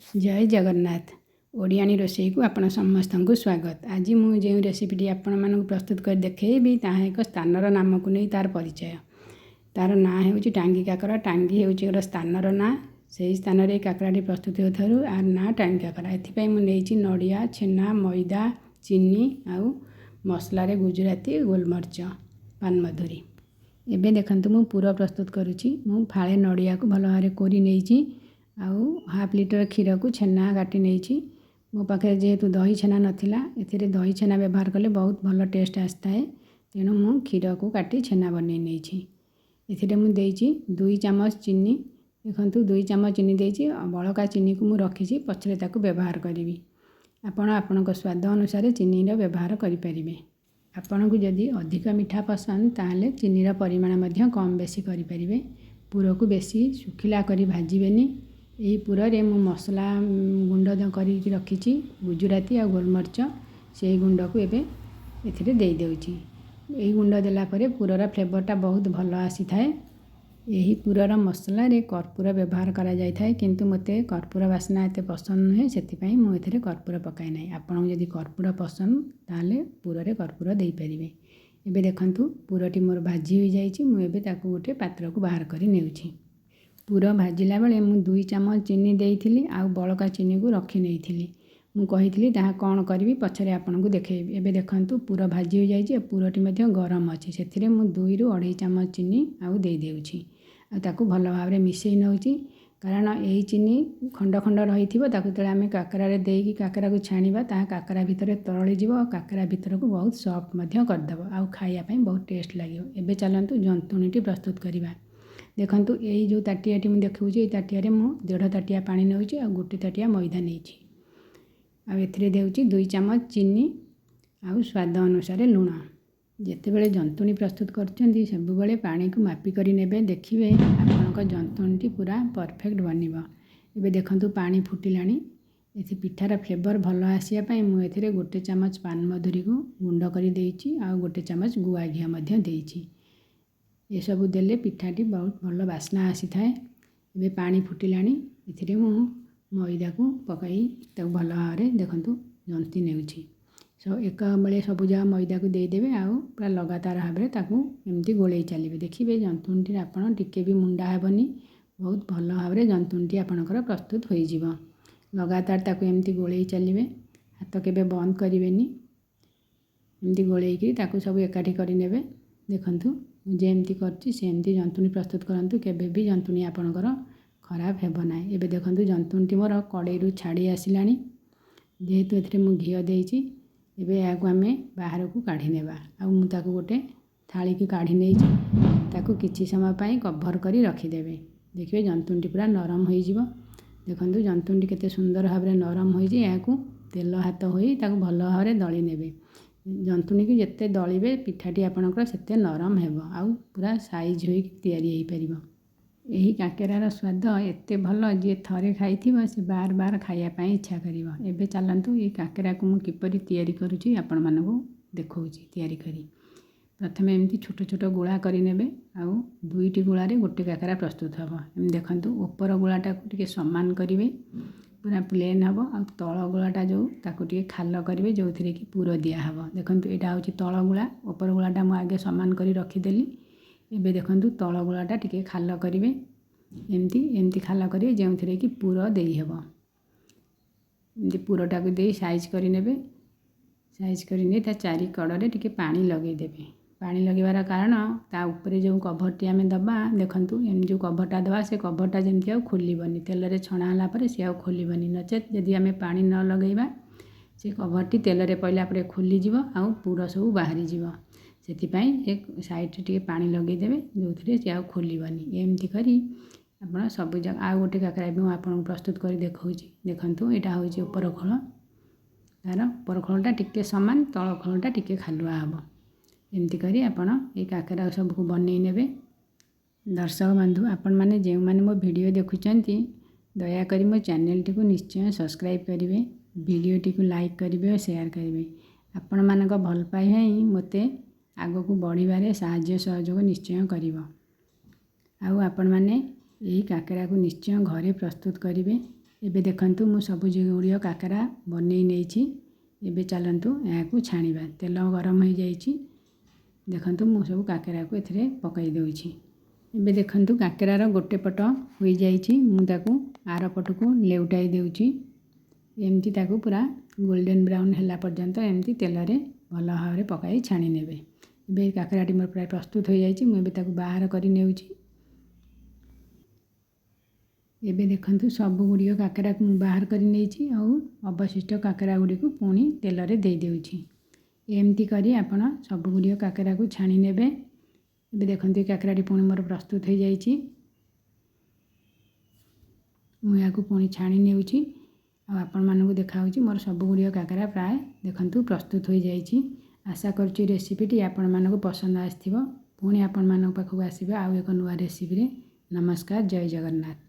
जय जगन्नाथ ओडियाणी रोषेई को आपण समस्त को स्वागत। आज मुझे जो रेसिपीटी आपण मानक प्रस्तुत कर देखी ताहा एक स्थानर नाम को नहीं तार परिचय। तार ना हूँ टांगी काकरा। टांगी हूँ गोटे स्थानर ना से स्थान में काकराटी प्रस्तुत होथारू आर ना टांगी काकरा। एथपाई मुझे नड़िया छेना मैदा चीनी आउ मसलार गुजराती गोलमरीच पानमधुरी। एबे देखंतु मु पूरा प्रस्तुत करुच्ची। मु फाळे नड़िया को भल भाव कोरी नहीं आउ हाफ लिटर क्षीर को छेना काटी नहीं। मो पाखे जेहेतु दही छेना नथिला एथिरे दही छेना व्यवहार कले बहुत भल टेस्ट आसता है। तेणु मु क्षीर को काटी छेना बनै नहीं। एथिरे मु देइची 2 चामच चीनी। देखंतु 2 चामच चीनी देइची। बळका चीनी को मु रखिची पछरे ताकू व्यवहार करिवि। आपण आपणक स्वाद अनुसार चीनी रो व्यवहार करि परिबे। आपन को जदि अधिक मीठा पसंद ताहले चीनी रो परिमाण मध्य कम बेसी करि परिबे। पूरा को बेसी सुखिला करी भाजिबेनी। यही पूरा रे मु मसला गुंड करी रखी गुजराती आ गोलमरीच से गुंड को एबे एथिरे दे देउची। यही गुंड देला परे पूरार फ्लेवरटा बहुत भल आसी थाए। यही पूरार मसला रे कर्पूर व्यवहार करा जाय थाए किंतु मते कर्पूर वासना एते पसंद नुहे सेतिपई मु एथिरे कर्पूर पकाय नै। आपन जदि कर्पूर पसंद ताले पूरा रे कर्पूर देई परिबे। एबे देखंतु पूराटी मोर भाजी हो जायछि। मु एबे ताकू गोटे पात्र को बाहर करी नेउछि। पूरा भाजिला बेले मु 2 चामच चीनी देइथिली आउ बळका चीनी को रखी नेइथिली। मु कहिथिली ताहा कोन करबी पछरे आपन को देखेबी। एबे देखंतु पूरा भाजी हो जायछि। पूराटी मध्ये गरम अछि। सेथिरे मु 2 रु 2.5 चामच चीनी आउ देइ देउछि। आ ताकू भल भाव रे मिसेई नउछि कारण एही चीनी खंड खंड रहिथिबो। ताकू तळे आमे काकरा रे देइकी काकरा को छाणीबा ताहा काकरा भितरे तरळी जिवो। काकरा भितर को बहुत सॉफ्ट मध्ये कर दबो आउ खाइया पई बहुत टेस्ट लागिवो। एबे चलंतु जंतुणीटी प्रस्तुत करिबा। देखंतु यही जो ताटियाटी मुझे देखुची ताटिया मु 1.5 ताटिया पानी नौची आ 1 ताटिया मैदा नहीं। आ एथिरे देउची 2 चामच चीनी आउ स्वाद अनुसार लुण। जेते बेले जंतुणी प्रस्तुत करछंती सब बेले पानी को मापी करी नेबे। देखिबे आपनका जंतुणीटी पूरा परफेक्ट बनिबो। एबे देखंतु पानी फुटिलाणी। एथि पिठार फ्लेवर भल आसिया पई मु एथिरे 1 चामच पान मधुरी को गुंड करी देइची आ 1 चामच गुआ घिया मध्ये देइची। ये सब देले पिठाटी बहुत भल बास्ना आसी थाए। एबे पानी फुटिलाणी। एथिरे मु मैदा को पकाई ताकू भल भाव देखंतु जंती नेउची। एक बेले सब जगह मैदा को दे देबे आउ पूरा लगातार भाव ताकू एमती गोळेई चलिबे। देखिबे जंतुणीटी आपण टिके भी मुंडा हेबनी। बहुत भल भाव जंतुणीटी आपणकर प्रस्तुत होई जिवो। लगातार ताकू एमती गोळेई चलिबे। हाथ केबे बंद करिवेनी। एमती गोळेई कि ताकू सब एकाठी करि नेबे। देखंतु जेमती करछि सेमती जंतुणी प्रस्तुत करंतु। केबे भी जंतुणी आपणकर खराब हेबो ना। एबे देखंतु जंतुणीटी मोर कड़ाई रु छाड़ी आसिलाणी। जेहेतु एथिरे मु घियो देइछि एबे याकू आमे बाहर को काढी नेबा। आ मु ताकू गोटे थाली की काढी नेइछि। ताकू किछि समय पई कवर करी रखि देबे। देखिबे जंतुणीटी पूरा नरम होई जिवो। देखंतु जंतुणीटी केते सुंदर भाव नरम होई जे याकू तेल हाथ होई ताकू भल भाव दळी नेबे। जंतुणी की जिते दलिबे पिठाटी आपणकर सेते नरम हेबो आउ पूरा साइज होई तैयारी हेई परिबो। एही काकेरार स्वाद एते भल जे थरे खाइथिबो से बार बार खाइया पई इच्छा करिवो। एबे चलंतु ए काकेरा को मु किपरि तैयारी करूची आपण मानको देखौची तैयारी करी। प्रथमे एमती छोट छोट गोळा करि नेबे आउ 2टी गोळा रे गोटे काकेरा प्रस्तुत हबो। एम देखंतु ऊपर गोळाटा को टिके समान करिवे पूरा प्लेन हबो आ तळ गोळाटा जो ताकू टिके खाल करिवे जो थिरे कि पूरा दिया हबो। देखंतु एटा होची तळ गोळा। ऊपर गोळाटा मु आगे समान करी रखि देली। एबे देखंतु तळ गोळाटा टिके खाल करिवे। एमती एमती खाल करिवे जो थिरे कि पूरा देई हबो। एमती पूराटा को देई साइज करि नेबे। साइज करि ने ता चारि कड़े टिके पानी लगेई देबे। पानी लगेबार कारण ता ऊपर जो कभरटी आमे दबा देखंतु एम जो कभरटा दबा से कभरटा जेमती आ खोलिबनी। तेल रे छणा हला परे से आ खोलिबनी। नचेत यदि आमे पानी न लगेइबा से कभरटी तेल रे पइला परे खोली जिवो आउ पूरा सब बाहरी जिवो। सेति पई एक साइड टिके पानी लगेई देबे जो थिरे से आ खोलिबनी। एमती करी आपण सब जगह आ गोटे काकरा भी आपण प्रस्तुत करी देखौची। देखंतु एटा होची ऊपर खोल। तार ऊपर खोलटा टिके समान तळ खोलटा टिके खालुआ हबो। एमती करी आपण ए काकरा सब को बनै नेबे। दर्शक बंधु आपण माने जे माने मो वीडियो देखुचंती दया करी मो चैनल टी को निश्चय सब्सक्राइब करिवे। वीडियो टी को लाइक करिवे और शेयर करिवे। आपण मानक भल पाइबा ही मते आगो को बढ़िबारे साहाय्य सहयोग निश्चय करिवो। आउ आपण माने एही काकरा को निश्चय घरे प्रस्तुत करिवे। ଏବେ ଦେଖନ୍ତୁ ମୁଁ ସବୁ ଗୁଡ଼ିକ କାକରା ବନେଇ ନେଇଛି। ଏବେ ଚାଲନ୍ତୁ ଏହାକୁ ଛାଣିବା। ତେଲ ଗରମ ହୋଇଯାଇଛି। ଦେଖନ୍ତୁ ମୁଁ ସବୁ କାକରାକୁ ଏଥିରେ ପକାଇ ଦେଉଛି। ଏବେ ଦେଖନ୍ତୁ କାକରାର ଗୋଟେ ପଟ ହୋଇଯାଇଛି। ମୁଁ ତାକୁ ଆର ପଟକୁ ଲେଉଟାଇ ଦେଉଛି। ଏମିତି ତାକୁ ପୁରା ଗୋଲ୍ଡେନ୍ ବ୍ରାଉନ୍ ହେଲା ପର୍ଯ୍ୟନ୍ତ ଏମିତି ତେଲରେ ଭଲ ଭାବରେ ପକାଇ ଛାଣି ନେବେ। ଏବେ କାକରାଟି ମୋର ପ୍ରାୟ ପ୍ରସ୍ତୁତ ହୋଇଯାଇଛି। ମୁଁ ଏବେ ତାକୁ ବାହାର କରି ନେଉଛି। ଏବେ ଦେଖନ୍ତୁ ସବୁ ଗୁଡ଼ିକ କାକରାକୁ ମୁଁ ବାହାର କରି ନେଇଛି ଆଉ ଅବଶିଷ୍ଟ କାକରା ଗୁଡ଼ିକୁ ପୁଣି ତେଲରେ ଦେଇ ଦେଉଛି। ଏମିତି କରି ଆପଣ ସବୁ ଗୁଡ଼ିକ କାକରାକୁ ଛାଣି ନେବେ। ଏବେ ଦେଖନ୍ତୁ ଏ କାକରାଟି ପୁଣି ମୋର ପ୍ରସ୍ତୁତ ହୋଇଯାଇଛି। ମୁଁ ଏହାକୁ ପୁଣି ଛାଣି ନେଉଛି ଆଉ ଆପଣମାନଙ୍କୁ ଦେଖାଉଛି ମୋର ସବୁ ଗୁଡ଼ିକ କାକରା ପ୍ରାୟ ଦେଖନ୍ତୁ ପ୍ରସ୍ତୁତ ହୋଇଯାଇଛି। ଆଶା କରୁଛି ରେସିପିଟି ଆପଣମାନଙ୍କୁ ପସନ୍ଦ ଆସିଥିବ। ପୁଣି ଆପଣମାନଙ୍କ ପାଖକୁ ଆସିବେ ଆଉ ଏକ ନୂଆ ରେସିପିରେ। ନମସ୍କାର, ଜୟ ଜଗନ୍ନାଥ।